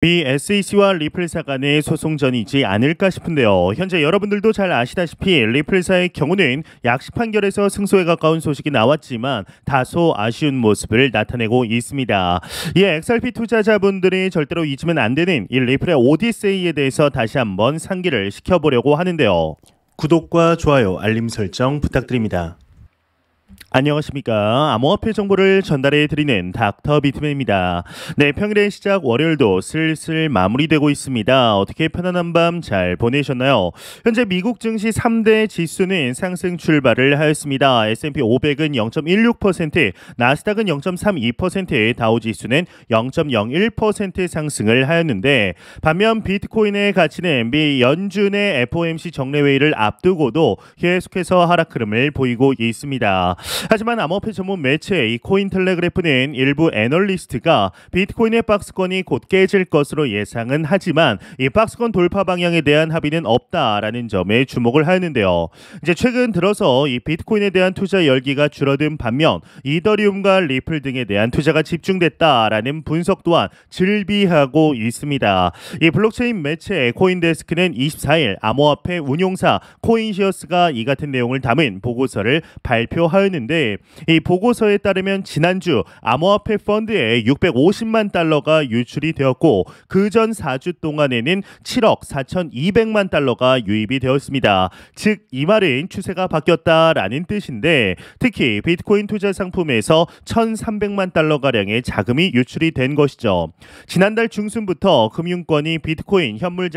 미 SEC와 리플사 간의 소송전이지 않을까 싶은데요. 현재 여러분들도 잘 아시다시피 리플사의 경우는 약식 판결에서 승소에 가까운 소식이 나왔지만 다소 아쉬운 모습을 나타내고 있습니다. 이에 XRP 투자자분들이 절대로 잊으면 안 되는 이 리플의 오디세이에 대해서 다시 한번 상기를 시켜보려고 하는데요. 구독과 좋아요, 알림 설정 부탁드립니다. 안녕하십니까. 암호화폐 정보를 전달해 드리는 닥터 비트맨입니다. 네, 평일의 시작 월요일도 슬슬 마무리되고 있습니다. 어떻게 편안한 밤 잘 보내셨나요? 현재 미국 증시 3대 지수는 상승 출발을 하였습니다. S&P 500은 0.16%, 나스닥은 0.32%, 다우지수는 0.01% 상승을 하였는데 반면 비트코인의 가치는 미 연준의 FOMC 정례회의를 앞두고도 계속해서 하락 흐름을 보이고 있습니다. 하지만 암호화폐 전문 매체 이 코인텔레그래프는 일부 애널리스트가 비트코인의 박스권이 곧 깨질 것으로 예상은 하지만 이 박스권 돌파 방향에 대한 합의는 없다라는 점에 주목을 하였는데요. 이제 최근 들어서 이 비트코인에 대한 투자 열기가 줄어든 반면 이더리움과 리플 등에 대한 투자가 집중됐다라는 분석 또한 즐비하고 있습니다. 이 블록체인 매체 코인데스크는 24일 암호화폐 운용사 코인시어스가 이 같은 내용을 담은 보고서를 발표하였는데 이 보고서에 따르면 지난주 암호화폐 펀드에 650만 달러가 유출이 되었고 그 전 4주 동안에는 7억 4,200만 달러가 유입이 되었습니다. 즉 이 말은 추세가 바뀌었다라는 뜻인데 특히 비트코인 투자 상품에서 1,300만 달러가량의 자금이 유출이 된 것이죠. 지난달 중순부터 금융권이 비트코인 현물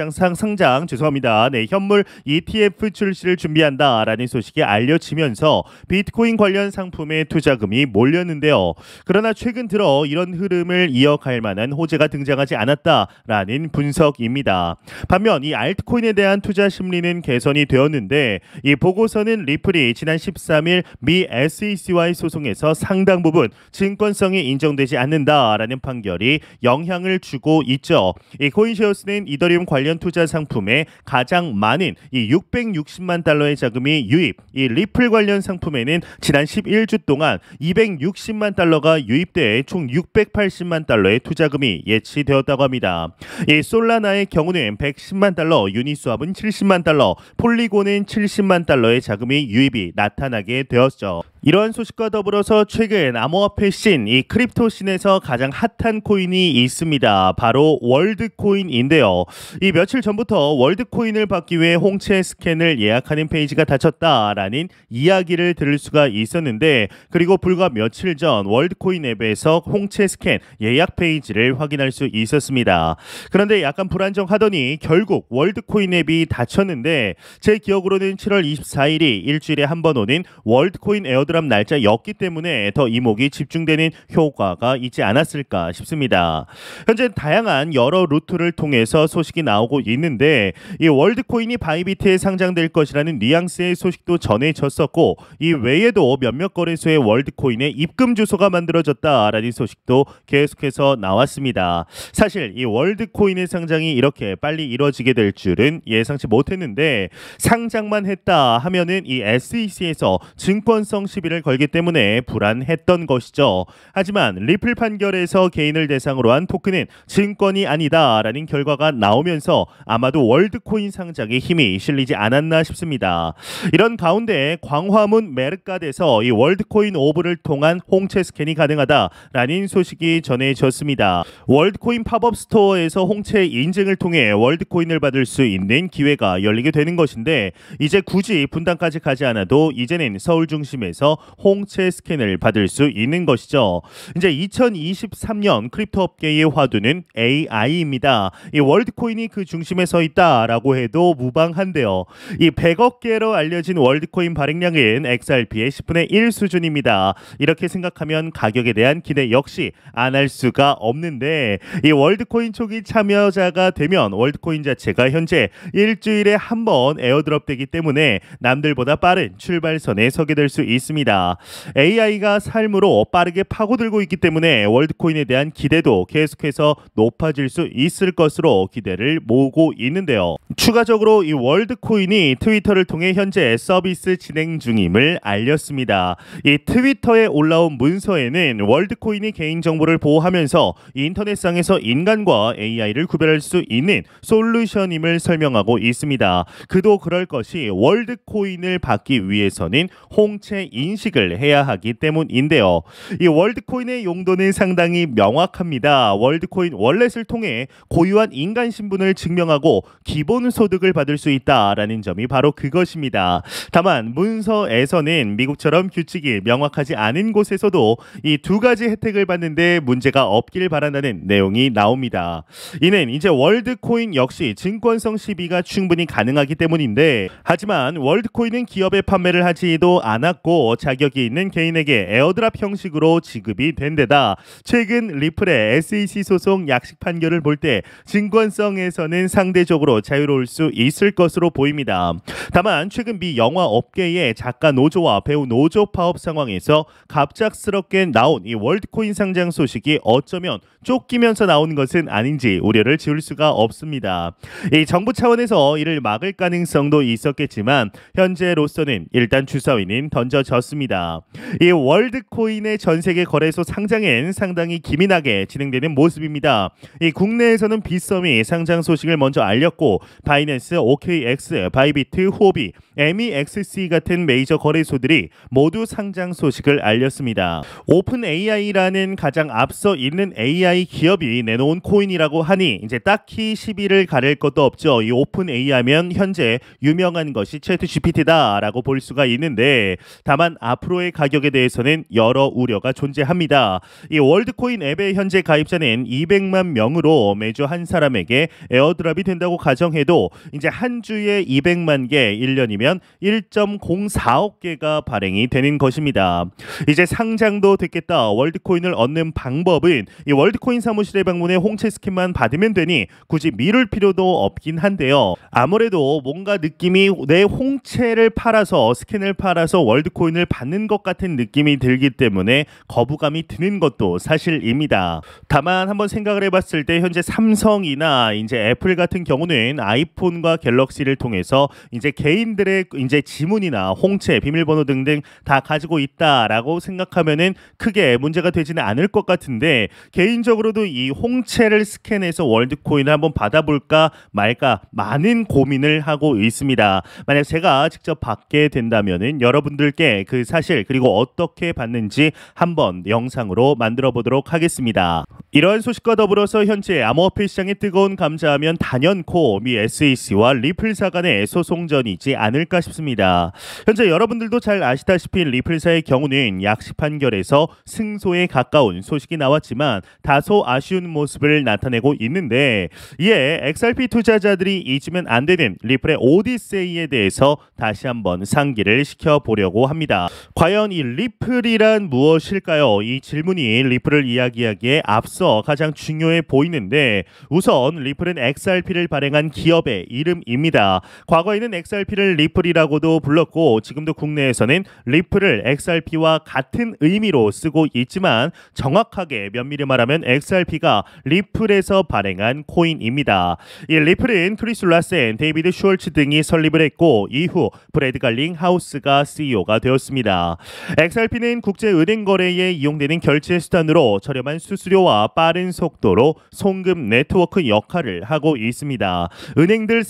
현물 ETF 출시를 준비한다라는 소식이 알려지면서 비트코인 관련 상품의 투자금이 몰렸는데요. 그러나 최근 들어 이런 흐름을 이어갈 만한 호재가 등장하지 않았다라는 분석입니다. 반면 이 알트코인에 대한 투자 심리는 개선이 되었는데 이 보고서는 리플이 지난 13일 미 SEC와의 소송에서 상당 부분 증권성이 인정되지 않는다라는 판결이 영향을 주고 있죠. 이 코인시어스는 이더리움 관련 투자 상품에 가장 많은 이 660만 달러의 자금이 유입, 이 리플 관련 상품에는 지난 11주 동안 260만 달러가 유입돼 총 680만 달러의 투자금이 예치되었다고 합니다. 이 솔라나의 경우는 110만 달러, 유니스왑은 70만 달러, 폴리곤은 70만 달러의 자금이 유입이 나타나게 되었죠. 이러한 소식과 더불어서 최근 암호화폐 씬, 이 크립토 씬에서 가장 핫한 코인이 있습니다. 바로 월드코인인데요. 이 며칠 전부터 월드코인을 받기 위해 홍채 스캔을 예약하는 페이지가 닫혔다라는 이야기를 들을 수가 있었는데 그리고 불과 며칠 전 월드코인 앱에서 홍채 스캔 예약 페이지를 확인할 수 있었습니다. 그런데 약간 불안정하더니 결국 월드코인 앱이 닫혔는데 제 기억으로는 7월 24일이 일주일에 한 번 오는 월드코인 에어드랍 날짜였기 때문에 더 이목이 집중되는 효과가 있지 않았을까 싶습니다. 현재 다양한 여러 루트를 통해서 소식이 나오고 있는데 이 월드코인이 바이비트에 상장될 것이라는 뉘앙스의 소식도 전해졌었고 이 외에도 몇몇 거래소의 월드코인의 입금 주소가 만들어졌다라는 소식도 계속해서 나왔습니다. 사실 이 월드코인의 상장이 이렇게 빨리 이뤄지게 될 줄은 예상치 못했는데 상장만 했다 하면은 이 SEC에서 증권성 시비를 걸기 때문에 불안했던 것이죠. 하지만 리플 판결에서 개인을 대상으로 한 토큰은 증권이 아니다라는 결과가 나오면서 아마도 월드코인 상장에 힘이 실리지 않았나 싶습니다. 이런 가운데 광화문 메르카드에서 이 월드코인 오브를 통한 홍채 스캔이 가능하다라는 소식이 전해졌습니다. 월드코인 팝업 스토어에서 홍채 인증을 통해 월드코인을 받을 수 있는 기회가 열리게 되는 것인데 이제 굳이 분당까지 가지 않아도 이제는 서울 중심에서 홍채 스캔을 받을 수 있는 것이죠. 이제 2023년 크립토 업계의 화두는 AI입니다. 이 월드코인이 그 중심에 서 있다라고 해도 무방한데요. 이 100억 개로 알려진 월드코인 발행량은 XRP의 10분의 1 수준입니다. 이렇게 생각하면 가격에 대한 기대 역시 안 할 수가 없는데 이 월드코인 초기 참여자가 되면 월드코인 자체가 현재 일주일에 한 번 에어드롭 되기 때문에 남들보다 빠른 출발선에 서게 될 수 있습니다. 있습니다. AI가 삶으로 빠르게 파고들고 있기 때문에 월드코인에 대한 기대도 계속해서 높아질 수 있을 것으로 기대를 모으고 있는데요. 추가적으로 이 월드코인이 트위터를 통해 현재 서비스 진행 중임을 알렸습니다. 이 트위터에 올라온 문서에는 월드코인이 개인정보를 보호하면서 인터넷상에서 인간과 AI를 구별할 수 있는 솔루션임을 설명하고 있습니다. 그도 그럴 것이 월드코인을 받기 위해서는 홍채 인식을 해야 하기 때문인데요. 이 월드코인의 용도는 상당히 명확합니다. 월드코인 월렛을 통해 고유한 인간 신분을 증명하고 기본소득을 받을 수 있다라는 점이 바로 그것입니다. 다만 문서에서는 미국처럼 규칙이 명확하지 않은 곳에서도 이 두 가지 혜택을 받는데 문제가 없길 바란다는 내용이 나옵니다. 이는 이제 월드코인 역시 증권성 시비가 충분히 가능하기 때문인데, 하지만 월드코인은 기업에 판매를 하지도 않았고 자격이 있는 개인에게 에어드랍 형식으로 지급이 된 데다 최근 리플의 SEC 소송 약식 판결을 볼 때 증권성에서는 상대적으로 자유로울 수 있을 것으로 보입니다. 다만 최근 미 영화 업계의 작가 노조와 배우 노조 파업 상황에서 갑작스럽게 나온 이 월드코인 상장 소식이 어쩌면 쫓기면서 나오는 것은 아닌지 우려를 지울 수가 없습니다. 이 정부 차원에서 이를 막을 가능성도 있었겠지만 현재로서는 일단 주사위는 던져졌습니다. 이 월드코인의 전 세계 거래소 상장은 상당히 기민하게 진행되는 모습입니다. 이 국내에서는 빗썸이 상장 소식을 먼저 알렸고 바이낸스, OKX, 바이비트, 후오비, MEXC 같은 메이저 거래소들이 모두 상장 소식을 알렸습니다. 오픈 AI라는 가장 앞서 있는 AI 기업이 내놓은 코인이라고 하니 이제 딱히 시비를 가릴 것도 없죠. 이 오픈 AI면 현재 유명한 것이 챗 GPT다라고 볼 수가 있는데, 다만 앞으로의 가격에 대해서는 여러 우려가 존재합니다. 이 월드코인 앱의 현재 가입자는 200만 명으로 매주 한 사람에게 에어드랍이 된다고 가정해도 이제 한 주에 200만 개, 1년이면 1.04억 개가 발행이 되는 것입니다. 이제 상장도 됐겠다. 월드코인을 얻는 방법은 이 월드코인 사무실에 방문해 홍채 스캔만 받으면 되니 굳이 미룰 필요도 없긴 한데요. 아무래도 뭔가 느낌이 내 홍채를 팔아서, 스캔을 팔아서 월드코인을 받는 것 같은 느낌이 들기 때문에 거부감이 드는 것도 사실입니다. 다만 한번 생각을 해봤을 때 현재 삼성이나 이제 애플 같은 경우는 아이폰과 갤럭시를 통해서 이제 개인들의 이제 지문이나 홍채, 비밀번호 등등 다 가지고 있다라고 생각하면은 크게 문제가 되지는 않을 것 같은데, 개인적으로도 이 홍채를 스캔해서 월드코인을 한번 받아볼까 말까 많은 고민을 하고 있습니다. 만약 제가 직접 받게 된다면은 여러분들께 그 사실 그리고 어떻게 받는지 한번 영상으로 만들어 보도록 하겠습니다. 이러한 소식과 더불어서 현재 암호화폐 시장의 뜨거운 감자하면 단연코 미 SEC와 리플사 간의 소송전이지 않을까 싶습니다. 현재 여러분들도 잘 아시다시피 리플사의 경우는 약식 판결에서 승소에 가까운 소식이 나왔지만 다소 아쉬운 모습을 나타내고 있는데, 이에 XRP 투자자들이 잊으면 안 되는 리플의 오디세이에 대해서 다시 한번 상기를 시켜보려고 합니다. 과연 이 리플이란 무엇일까요? 이 질문이 리플을 이야기하기에 앞서 가장 중요해 보이는데, 우선 리플은 XRP를 발행한 기업의 이름입니다. 과거에는 XRP를 리플이라고도 불렀고 지금도 국내에서는 리플을 XRP와 같은 의미로 쓰고 있지만 정확하게 면밀히 말하면 XRP가 리플에서 발행한 코인입니다. 이 리플은 크리스 라센, 데이비드 슈월츠 등이 설립을 했고 이후 브래드 갈링 하우스가 CEO가 되었습니다. XRP는 국제은행 거래에 이용되는 결제 수단으로 저렴한 수수료와 빠른 속도로 송금 네트워크 역할을 하고 있습니다. 은행들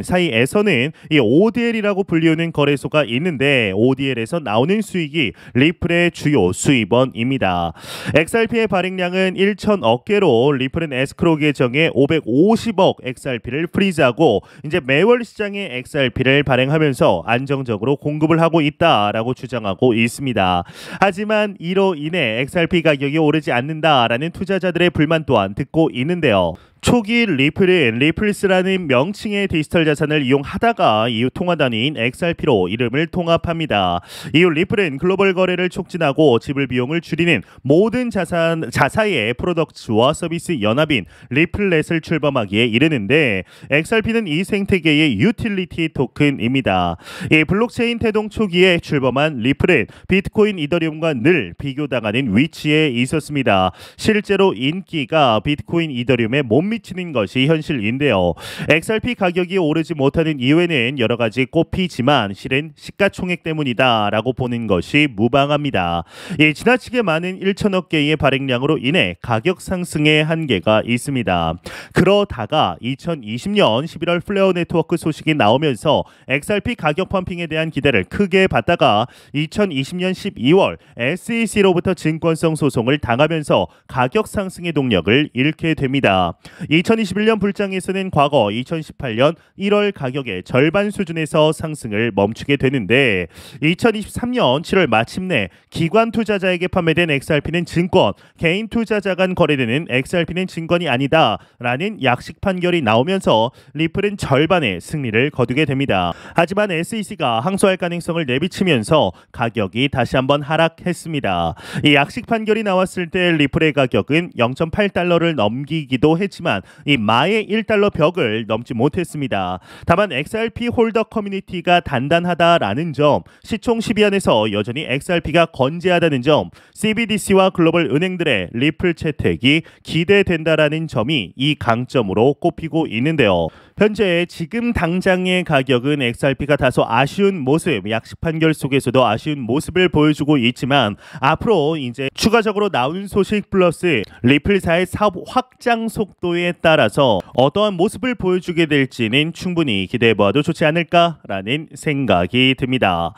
사이에서는 이 ODL이라고 불리우는 거래소가 있는데 ODL에서 나오는 수익이 리플의 주요 수입원입니다. XRP의 발행량은 1,000억 개로 리플은 에스크로 계정에 550억 XRP를 프리즈하고 이제 매월 시장에 XRP를 발행하면서 안정적으로 공급을 하고 있다라고 주장하고 있습니다. 하지만 이로 인해 XRP 가격이 오르지 않는다라는 투자자들의 불만 또한 듣고 있는데요. 초기 리플은 리플스라는 명칭의 디지털 자산을 이용하다가 이후 통화단위인 XRP로 이름을 통합합니다. 이후 리플은 글로벌 거래를 촉진하고 지불 비용을 줄이는 모든 자사의 프로덕트와 서비스 연합인 리플렛을 출범하기에 이르는데, XRP는 이 생태계의 유틸리티 토큰입니다. 이 블록체인 태동 초기에 출범한 위험한 리플은 비트코인, 이더리움과 늘 비교당하는 위치에 있었습니다. 실제로 인기가 비트코인, 이더리움에 못 미치는 것이 현실인데요. XRP 가격이 오르지 못하는 이유에는 여러 가지 꼽히지만 실은 시가총액 때문이다라고 보는 것이 무방합니다. 지나치게 많은 1천억 개의 발행량으로 인해 가격 상승의 한계가 있습니다. 그러다가 2020년 11월 플레어 네트워크 소식이 나오면서 XRP 가격 펌핑에 대한 기대를 크게 받다가 2020년 12월 SEC로부터 증권성 소송을 당하면서 가격 상승의 동력을 잃게 됩니다. 2021년 불장에서는 과거 2018년 1월 가격의 절반 수준에서 상승을 멈추게 되는데 2023년 7월 마침내 기관 투자자에게 판매된 XRP는 증권, 개인 투자자 간 거래되는 XRP는 증권이 아니다라는 약식 판결이 나오면서 리플은 절반의 승리를 거두게 됩니다. 하지만 SEC가 항소할 가능성을 내비치면서 가격이 다시 한번 하락했습니다. 이 약식 판결이 나왔을 때 리플의 가격은 0.8달러를 넘기기도 했지만 이 마의 1달러 벽을 넘지 못했습니다. 다만 XRP 홀더 커뮤니티가 단단하다라는 점, 시총 10위 안에서 여전히 XRP가 건재하다는 점, CBDC와 글로벌 은행들의 리플 채택이 기대된다라는 점이 이 강점으로 꼽히고 있는데요. 현재 지금 당장의 가격은 XRP가 다소 아쉬운 모습, 약식 판결 속에서도 아쉬운 모습을 보여주고 있지만 앞으로 이제 추가적으로 나온 소식 플러스 리플사의 사업 확장 속도에 따라서 어떠한 모습을 보여주게 될지는 충분히 기대해봐도 좋지 않을까라는 생각이 듭니다.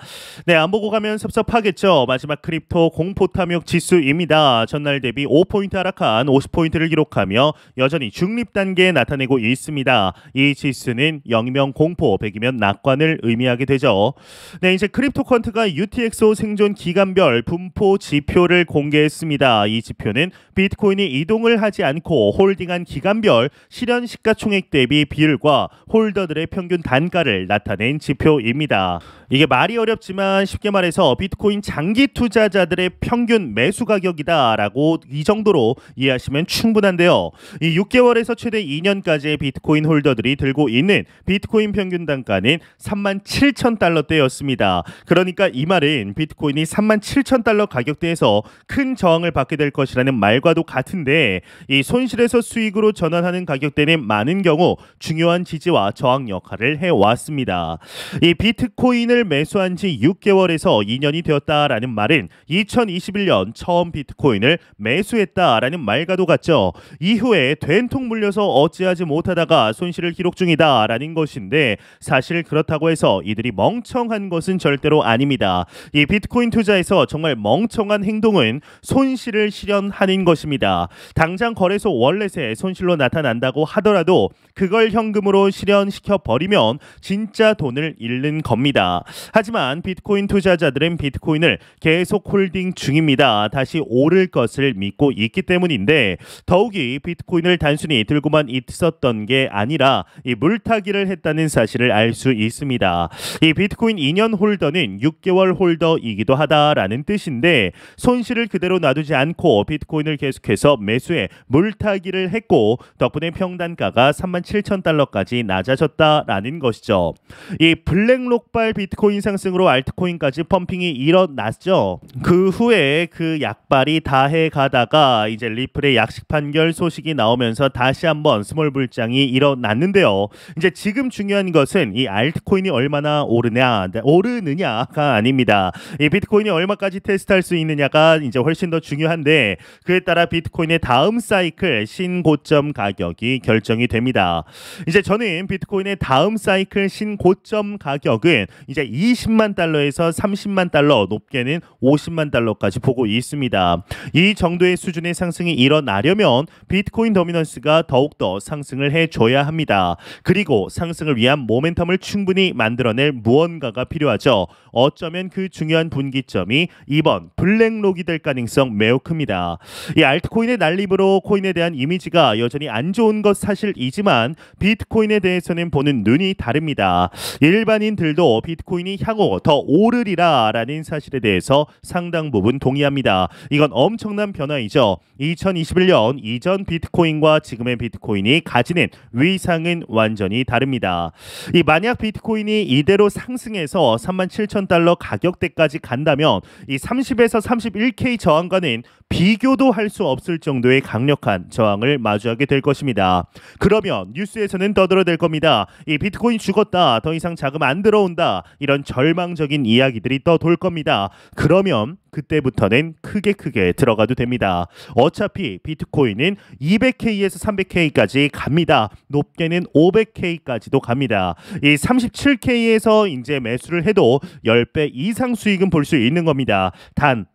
네, 안 보고 가면 섭섭하겠죠. 마지막 크립토 공포 탐욕 지수입니다. 전날 대비 5포인트 하락한 50포인트를 기록하며 여전히 중립 단계에 나타내고 있습니다. 이 지수는 0이면 공포, 100이면 낙관을 의미하게 되죠. 네, 이제 크립토컨트가 UTXO 생존 기간별 분포 지표를 공개했습니다. 이 지표는 비트코인이 이동을 하지 않고 홀딩한 기간별 실현 시가총액 대비 비율과 홀더들의 평균 단가를 나타낸 지표입니다. 이게 말이 어렵지만 쉽게 말해서 비트코인 장기 투자자들의 평균 매수 가격이다라고 이 정도로 이해하시면 충분한데요. 이 6개월에서 최대 2년까지의 비트코인 홀더들이 들고 있는 비트코인 평균 단가는 37,000달러대였습니다. 그러니까 이 말은 비트코인이 37,000달러 가격대에서 큰 저항을 받게 될 것이라는 말과도 같은데 이 손실에서 수익으로 전환하는 가격대는 많은 경우 중요한 지지와 저항 역할을 해왔습니다. 이 비트코인을 매수한 지 6개월에서 2년이 되었다라는 말은 2021년 처음 비트코인을 매수했다라는 말과도 같죠. 이후에 된통 물려서 어찌하지 못하다가 손실을 기록 중이다라는 것인데 사실 그렇다고 해서 이들이 멍청한 것은 절대로 아닙니다. 이 비트코인 투자에서 정말 멍청한 행동은 손실을 실현하는 것입니다. 당장 거래소 월렛에 손실로 나타난다고 하더라도 그걸 현금으로 실현시켜 버리면 진짜 돈을 잃는 겁니다. 하지만 비트코인 투자자들은 비트코인을 계속 홀딩 중입니다. 다시 오를 것을 믿고 있기 때문인데 더욱이 비트코인을 단순히 들고만 있었던 게 아니라 이 물타기를 했다는 사실을 알 수 있습니다. 이 비트코인 2년 홀더는 6개월 홀더이기도 하다라는 뜻인데 손실을 그대로 놔두지 않고 비트코인을 계속해서 매수해 물타기를 했고 덕분에 평단가가 37,000달러까지 낮아졌다라는 것이죠. 이 블랙록발 비트코인 상승으로 알트코인까지 펌핑이 일어났죠. 그 후에 그 약발이 다해 가다가 이제 리플의 약식 판결 소식이 나오면서 다시 한번 스몰 불장이 일어났는데요. 이제 지금 중요한 것은 이 알트코인이 얼마나 오르느냐가 아닙니다. 이 비트코인이 얼마까지 테스트할 수 있느냐가 이제 훨씬 더 중요한데 그에 따라 비트코인의 다음 사이클 신고점 가격이 결정이 됩니다. 이제 저는 비트코인의 다음 사이클 신고점 가격은 이제 20만 달러에서 30만 달러, 높게는 50만 달러까지 보고 있습니다. 이 정도의 수준의 상승이 일어나려면 비트코인 도미넌스가 더욱더 상승을 해줘야 합니다. 그리고 상승을 위한 모멘텀을 충분히 만들어낼 무언가가 필요하죠. 어쩌면 그 중요한 분기점이 이번 블랙록이 될 가능성 매우 큽니다. 이 알트코인의 난립으로 코인에 대한 이미지가 여전히 안 좋은 것 사실이지만 비트코인에 대해서는 보는 눈이 다릅니다. 일반인들도 비트코인이 향후 더 오르리라라는 사실에 대해서 상당 부분 동의합니다. 이건 엄청난 변화이죠. 2021년 이전 비트코인과 지금의 비트코인이 가지는 위상은 완전히 다릅니다. 이 만약 비트코인이 이대로 상승해서 37,000달러 달러 가격대까지 간다면 이 30에서 31K 저항과는 비교도 할 수 없을 정도의 강력한 저항을 마주하게 될 것입니다. 그러면 뉴스에서는 떠들어댈 겁니다. 이 비트코인 죽었다, 더 이상 자금 안 들어온다, 이런 절망적인 이야기들이 떠돌 겁니다. 그러면 그때부터는 크게 들어가도 됩니다. 어차피 비트코인은 200K에서 300K까지 갑니다. 높게는 500K까지도 갑니다. 이 37K에서 이제 매수를 해도 10배 이상 수익은 볼 수 있는 겁니다.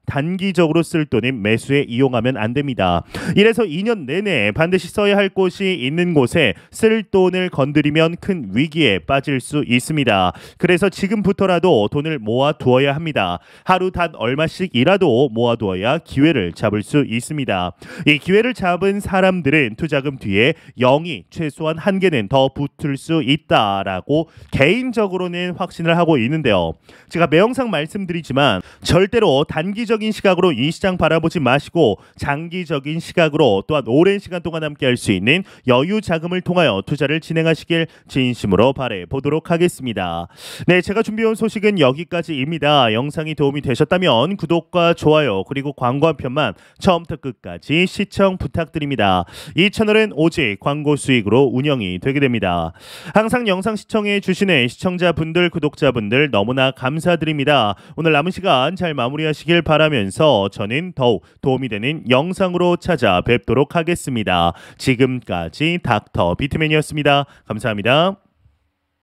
단기적으로 쓸 돈은 매수에 이용하면 안 됩니다. 이래서 2년 내내 반드시 써야 할 곳이 있는 곳에 쓸 돈을 건드리면 큰 위기에 빠질 수 있습니다. 그래서 지금부터라도 돈을 모아두어야 합니다. 하루 단 얼마씩이라도 모아두어야 기회를 잡을 수 있습니다. 이 기회를 잡은 사람들은 투자금 뒤에 0이 최소한 1개는 더 붙을 수 있다라고 개인적으로는 확신을 하고 있는데요. 제가 매영상 말씀드리지만 절대로 단기적인 시각으로 이 시장 바라보지 마시고 장기적인 시각으로 또한 오랜 시간 동안 함께 할 수 있는 여유 자금을 통하여 투자를 진행하시길 진심으로 바라보도록 하겠습니다. 네, 제가 준비해온 소식은 여기까지입니다. 영상이 도움이 되셨다면 구독과 좋아요 그리고 광고 한 편만 처음부터 끝까지 시청 부탁드립니다. 이 채널은 오직 광고 수익으로 운영이 되게 됩니다. 항상 영상 시청해 주시는 시청자분들, 구독자분들 너무나 감사드립니다. 오늘 남은 시간 잘 마무리하시길 바라면서 저는 더욱 도움이 되는 영상으로 찾아뵙도록 하겠습니다. 지금까지 닥터 비트맨이었습니다. 감사합니다.